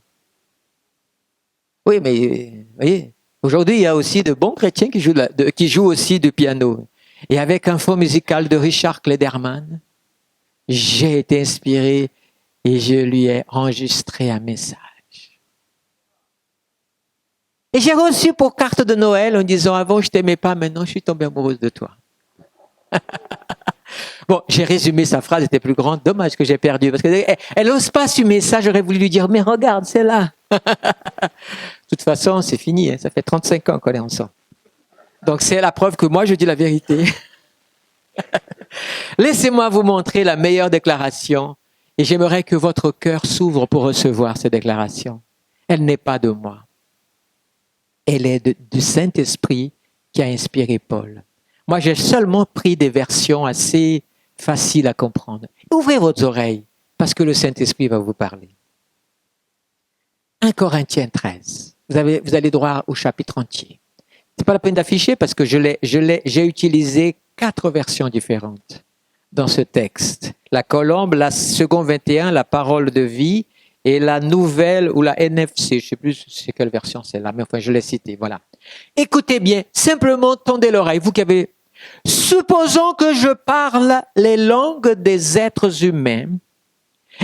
Oui, mais vous voyez, aujourd'hui, il y a aussi de bons chrétiens qui jouent aussi du piano. Et avec un fond musical de Richard Kleinderman, j'ai été inspiré et je lui ai enregistré un message. Et j'ai reçu pour carte de Noël en disant, avant je t'aimais pas, maintenant je suis tombée amoureuse de toi. Bon, j'ai résumé sa phrase, elle était plus grande, dommage que j'ai perdu, parce qu'elle n'ose pas assumer ça, j'aurais voulu lui dire, mais regarde, c'est là. De toute façon, c'est fini, hein, ça fait 35 ans qu'on est ensemble. Donc c'est la preuve que moi je dis la vérité. Laissez-moi vous montrer la meilleure déclaration et j'aimerais que votre cœur s'ouvre pour recevoir cette déclaration. Elle n'est pas de moi. Elle est du Saint-Esprit qui a inspiré Paul. Moi, j'ai seulement pris des versions assez faciles à comprendre. Ouvrez vos oreilles parce que le Saint-Esprit va vous parler. 1 Corinthiens 13. Vous allez droit au chapitre entier. C'est pas la peine d'afficher parce que j'ai utilisé 4 versions différentes dans ce texte. La colombe, la seconde 21, la parole de vie et la nouvelle ou la NFC. Je sais plus c'est quelle version c'est là, mais enfin je l'ai cité. Voilà. Écoutez bien, simplement tendez l'oreille. Vous qui avez. Supposons que je parle les langues des êtres humains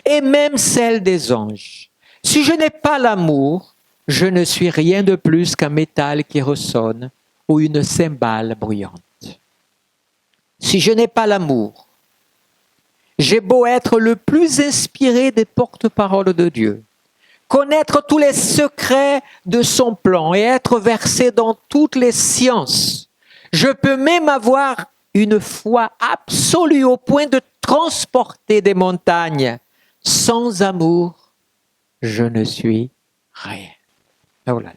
et même celles des anges. Si je n'ai pas l'amour, je ne suis rien de plus qu'un métal qui ressonne ou une cymbale bruyante. Si je n'ai pas l'amour, j'ai beau être le plus inspiré des porte-paroles de Dieu, connaître tous les secrets de son plan et être versé dans toutes les sciences. Je peux même avoir une foi absolue au point de transporter des montagnes. Sans amour, je ne suis rien. Oh là là.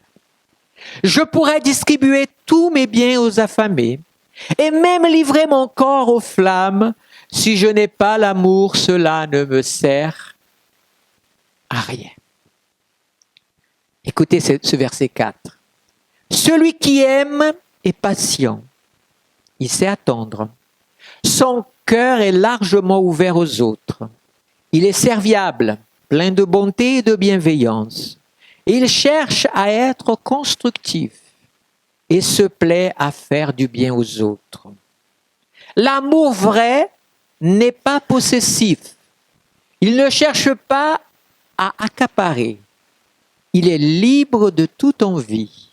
Je pourrais distribuer tous mes biens aux affamés et même livrer mon corps aux flammes. Si je n'ai pas l'amour, cela ne me sert à rien. Écoutez ce verset 4. Celui qui aime est patient. Il sait attendre. Son cœur est largement ouvert aux autres. Il est serviable, plein de bonté et de bienveillance. Il cherche à être constructif et se plaît à faire du bien aux autres. L'amour vrai n'est pas possessif. Il ne cherche pas à accaparer. Il est libre de toute envie.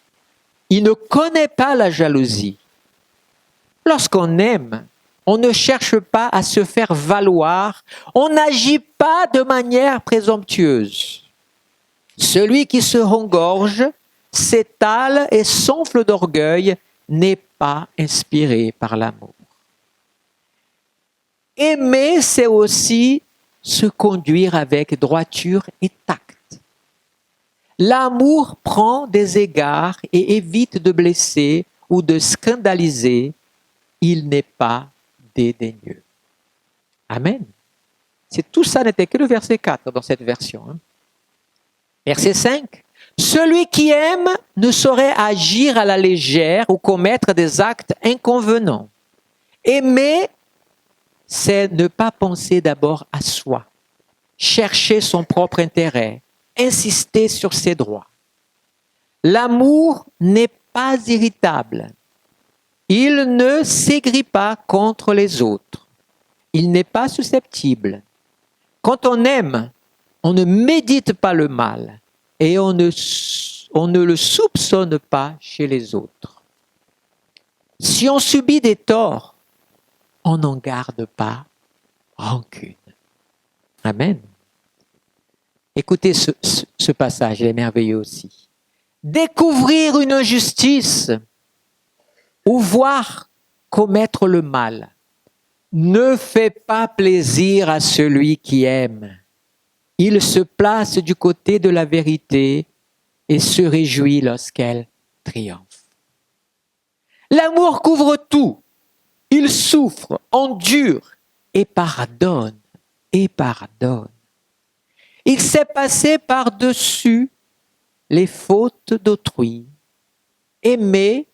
Il ne connaît pas la jalousie. Lorsqu'on aime, on ne cherche pas à se faire valoir. On n'agit pas de manière présomptueuse. Celui qui se rengorge, s'étale et s'enfle d'orgueil n'est pas inspiré par l'amour. Aimer, c'est aussi se conduire avec droiture et tact. L'amour prend des égards et évite de blesser ou de scandaliser. Il n'est pas dédaigneux. Amen. Tout ça n'était que le verset 4 dans cette version. Verset 5. Celui qui aime ne saurait agir à la légère ou commettre des actes inconvenants. Aimer, c'est ne pas penser d'abord à soi, chercher son propre intérêt, insister sur ses droits. L'amour n'est pas irritable. Il ne s'aigrit pas contre les autres. Il n'est pas susceptible. Quand on aime, on ne médite pas le mal et on ne le soupçonne pas chez les autres. Si on subit des torts, on n'en garde pas rancune. Amen. Écoutez ce passage, il est merveilleux aussi. Découvrir une injustice ou voir commettre le mal ne fait pas plaisir à celui qui aime. Il se place du côté de la vérité et se réjouit lorsqu'elle triomphe. L'amour couvre tout. Il souffre, endure et pardonne. et pardonne. Il sait passer par-dessus les fautes d'autrui. Aimer,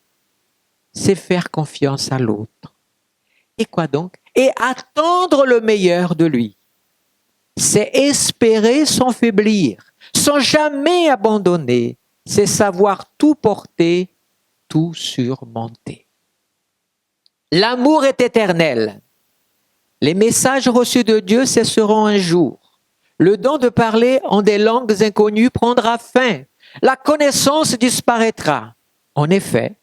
c'est faire confiance à l'autre. Et quoi donc? Et attendre le meilleur de lui. C'est espérer sans faiblir, sans jamais abandonner. C'est savoir tout porter, tout surmonter. L'amour est éternel. Les messages reçus de Dieu cesseront un jour. Le don de parler en des langues inconnues prendra fin. La connaissance disparaîtra. En effet,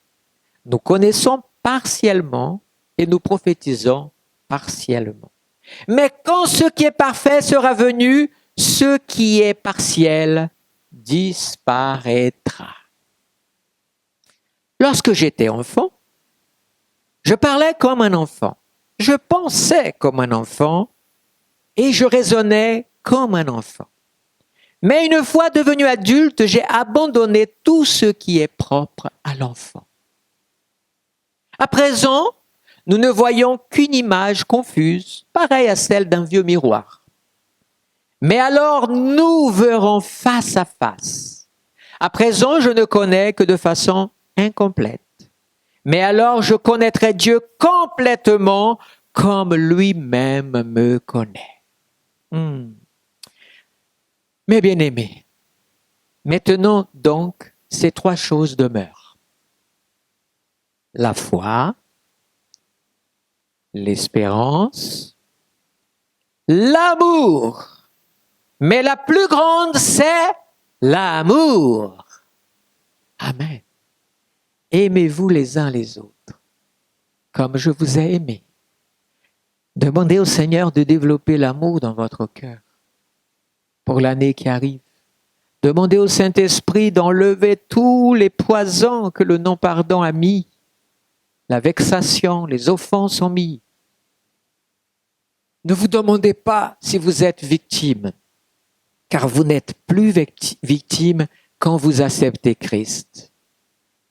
nous connaissons partiellement et nous prophétisons partiellement. Mais quand ce qui est parfait sera venu, ce qui est partiel disparaîtra. Lorsque j'étais enfant, je parlais comme un enfant, je pensais comme un enfant et je raisonnais comme un enfant. Mais une fois devenu adulte, j'ai abandonné tout ce qui est propre à l'enfant. À présent, nous ne voyons qu'une image confuse, pareille à celle d'un vieux miroir. Mais alors nous verrons face à face. À présent, je ne connais que de façon incomplète. Mais alors je connaîtrai Dieu complètement comme lui-même me connaît. Mes bien-aimés, maintenant donc, ces trois choses demeurent. La foi, l'espérance, l'amour. Mais la plus grande, c'est l'amour. Amen. Aimez-vous les uns les autres, comme je vous ai aimé. Demandez au Seigneur de développer l'amour dans votre cœur pour l'année qui arrive. Demandez au Saint-Esprit d'enlever tous les poisons que le non-pardon a mis, la vexation, les offenses ont mis. Ne vous demandez pas si vous êtes victime, car vous n'êtes plus victime quand vous acceptez Christ.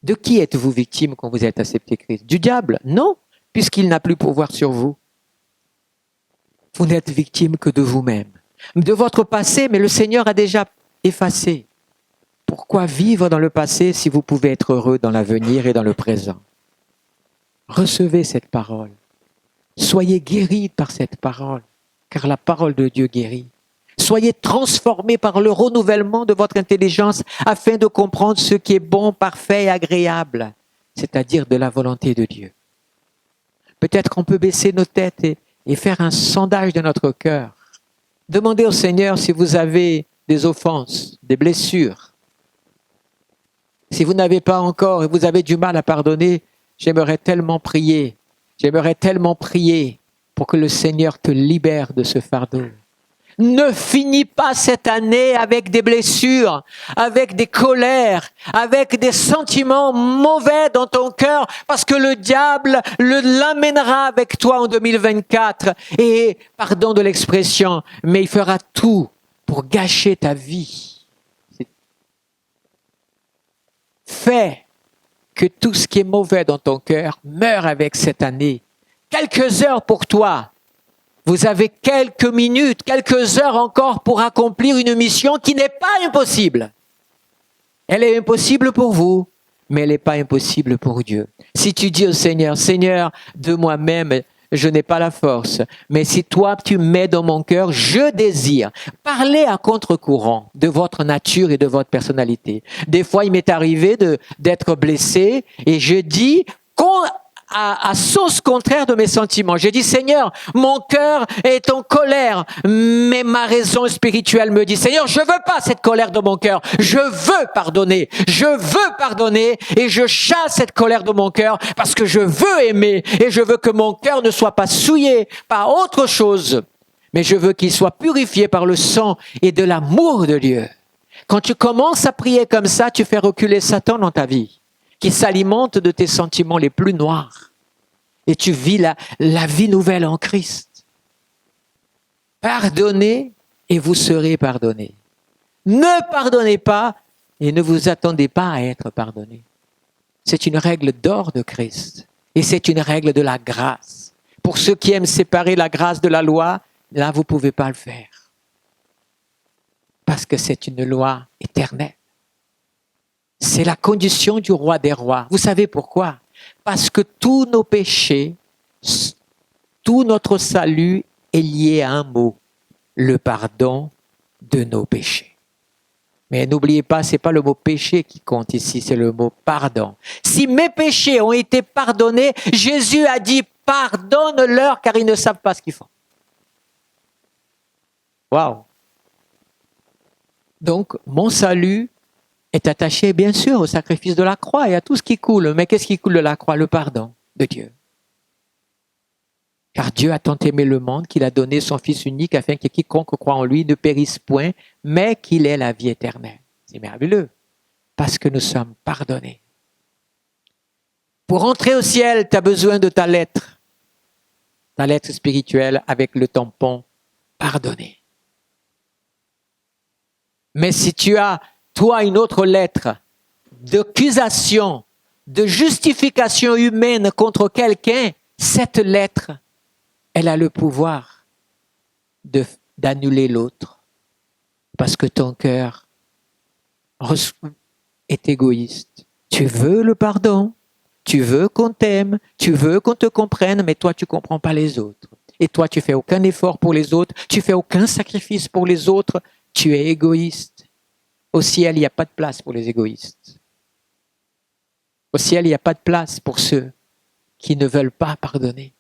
De qui êtes-vous victime quand vous êtes accepté Christ? Du diable? Non, puisqu'il n'a plus pouvoir sur vous. Vous n'êtes victime que de vous-même, de votre passé, mais le Seigneur a déjà effacé. Pourquoi vivre dans le passé si vous pouvez être heureux dans l'avenir et dans le présent? Recevez cette parole. Soyez guéris par cette parole, car la parole de Dieu guérit. Soyez transformés par le renouvellement de votre intelligence afin de comprendre ce qui est bon, parfait et agréable, c'est-à-dire de la volonté de Dieu. Peut-être qu'on peut baisser nos têtes et faire un sondage de notre cœur. Demandez au Seigneur si vous avez des offenses, des blessures. Si vous n'avez pas encore et vous avez du mal à pardonner, j'aimerais tellement prier pour que le Seigneur te libère de ce fardeau. Ne finis pas cette année avec des blessures, avec des colères, avec des sentiments mauvais dans ton cœur, parce que le diable l'amènera avec toi en 2024. Et, pardon de l'expression, mais il fera tout pour gâcher ta vie. Fais que tout ce qui est mauvais dans ton cœur meure avec cette année. Quelques heures pour toi. Vous avez quelques minutes, quelques heures encore pour accomplir une mission qui n'est pas impossible. Elle est impossible pour vous, mais elle n'est pas impossible pour Dieu. Si tu dis au Seigneur, Seigneur, de moi-même, je n'ai pas la force, mais si toi tu mets dans mon cœur, je désire. Parlez à contre-courant de votre nature et de votre personnalité. Des fois, il m'est arrivé d'être blessé et je dis à sens contraire de mes sentiments. J'ai dit, Seigneur, mon cœur est en colère, mais ma raison spirituelle me dit, Seigneur, je veux pas cette colère de mon cœur. Je veux pardonner et je chasse cette colère de mon cœur parce que je veux aimer et je veux que mon cœur ne soit pas souillé par autre chose, mais je veux qu'il soit purifié par le sang et de l'amour de Dieu. Quand tu commences à prier comme ça, tu fais reculer Satan dans ta vie, qui s'alimente de tes sentiments les plus noirs. Et tu vis la vie nouvelle en Christ. Pardonnez et vous serez pardonnés. Ne pardonnez pas et ne vous attendez pas à être pardonné. C'est une règle d'or de Christ. Et c'est une règle de la grâce. Pour ceux qui aiment séparer la grâce de la loi, Là, vous ne pouvez pas le faire. Parce que c'est une loi éternelle. C'est la condition du roi des rois. Vous savez pourquoi? Parce que tous nos péchés, tout notre salut est lié à un mot, le pardon de nos péchés. Mais n'oubliez pas, ce n'est pas le mot péché qui compte ici, c'est le mot pardon. Si mes péchés ont été pardonnés, Jésus a dit pardonne-leur car ils ne savent pas ce qu'ils font. Waouh! Donc, mon salut est attaché bien sûr au sacrifice de la croix et à tout ce qui coule. Mais qu'est-ce qui coule de la croix? Le pardon de Dieu. Car Dieu a tant aimé le monde qu'il a donné son Fils unique afin que quiconque croit en lui ne périsse point, mais qu'il ait la vie éternelle. C'est merveilleux, parce que nous sommes pardonnés. Pour entrer au ciel, tu as besoin de ta lettre spirituelle avec le tampon pardonné. Mais si tu as, toi, une autre lettre d'accusation, de justification humaine contre quelqu'un, cette lettre, elle a le pouvoir d'annuler l'autre. Parce que ton cœur est égoïste. Tu veux le pardon, tu veux qu'on t'aime, tu veux qu'on te comprenne, mais toi, tu ne comprends pas les autres. Et toi, tu ne fais aucun effort pour les autres, tu ne fais aucun sacrifice pour les autres, tu es égoïste. Au ciel, il n'y a pas de place pour les égoïstes. Au ciel, il n'y a pas de place pour ceux qui ne veulent pas pardonner.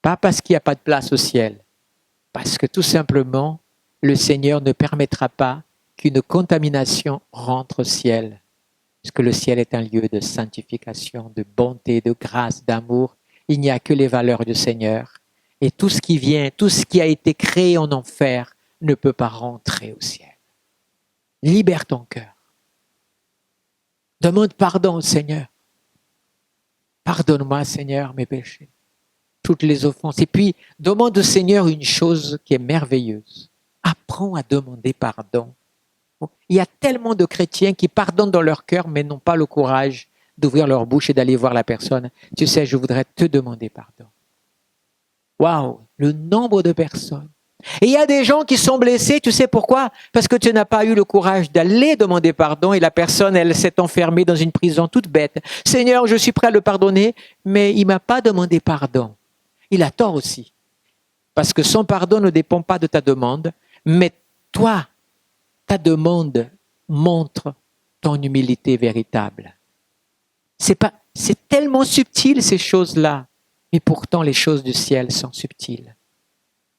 Pas parce qu'il n'y a pas de place au ciel, parce que tout simplement, le Seigneur ne permettra pas qu'une contamination rentre au ciel. Parce que le ciel est un lieu de sanctification, de bonté, de grâce, d'amour. Il n'y a que les valeurs du Seigneur. Et tout ce qui vient, tout ce qui a été créé en enfer ne peut pas rentrer au ciel. Libère ton cœur. Demande pardon au Seigneur. Pardonne-moi, Seigneur, mes péchés. Toutes les offenses. Et puis, demande au Seigneur une chose qui est merveilleuse. Apprends à demander pardon. Il y a tellement de chrétiens qui pardonnent dans leur cœur, mais n'ont pas le courage d'ouvrir leur bouche et d'aller voir la personne. Tu sais, je voudrais te demander pardon. Waouh, le nombre de personnes. Et il y a des gens qui sont blessés, tu sais pourquoi? Parce que tu n'as pas eu le courage d'aller demander pardon et la personne, elle s'est enfermée dans une prison toute bête. Seigneur, je suis prêt à le pardonner, mais il ne m'a pas demandé pardon. Il a tort aussi. Parce que son pardon ne dépend pas de ta demande, mais toi, ta demande montre ton humilité véritable. C'est tellement subtil ces choses-là, mais pourtant les choses du ciel sont subtiles.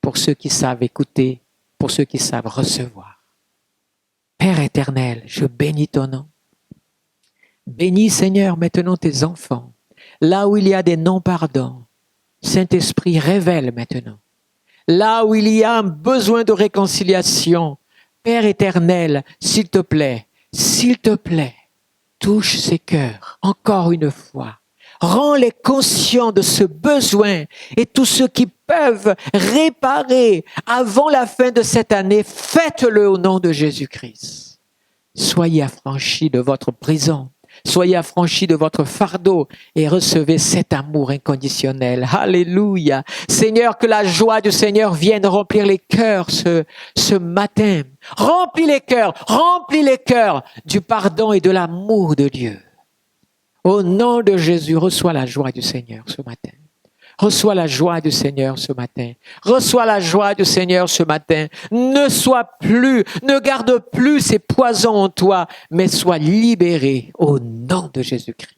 Pour ceux qui savent écouter, pour ceux qui savent recevoir. Père éternel, je bénis ton nom. Bénis Seigneur maintenant tes enfants. Là où il y a des non-pardons, Saint-Esprit révèle maintenant. Là où il y a un besoin de réconciliation, Père éternel, s'il te plaît, touche ces cœurs encore une fois. Rends-les conscients de ce besoin et tous ceux qui peuvent réparer avant la fin de cette année, faites-le au nom de Jésus-Christ. Soyez affranchis de votre prison. Soyez affranchis de votre fardeau et recevez cet amour inconditionnel. Alléluia. Seigneur, que la joie du Seigneur vienne remplir les cœurs ce matin. Remplis les cœurs du pardon et de l'amour de Dieu. Au nom de Jésus, reçois la joie du Seigneur ce matin. Reçois la joie du Seigneur ce matin. Reçois la joie du Seigneur ce matin. Ne garde plus ces poisons en toi, mais sois libéré au nom de Jésus-Christ.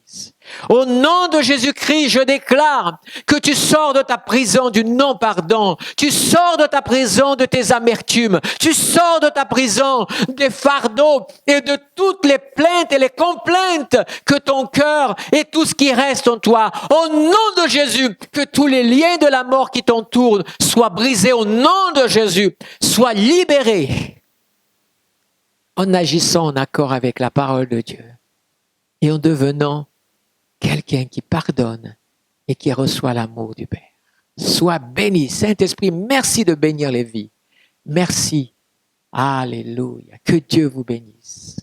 Au nom de Jésus-Christ, je déclare que tu sors de ta prison du non-pardon. Tu sors de ta prison de tes amertumes. Tu sors de ta prison des fardeaux et de toutes les plaintes et les complaintes que ton cœur et tout ce qui reste en toi. Au nom de Jésus, que tous les liens de la mort qui t'entourent soient brisés. Au nom de Jésus, sois libéré en agissant en accord avec la parole de Dieu et en devenant quelqu'un qui pardonne et qui reçoit l'amour du Père. Sois béni. Saint-Esprit, merci de bénir les vies. Merci. Alléluia. Que Dieu vous bénisse.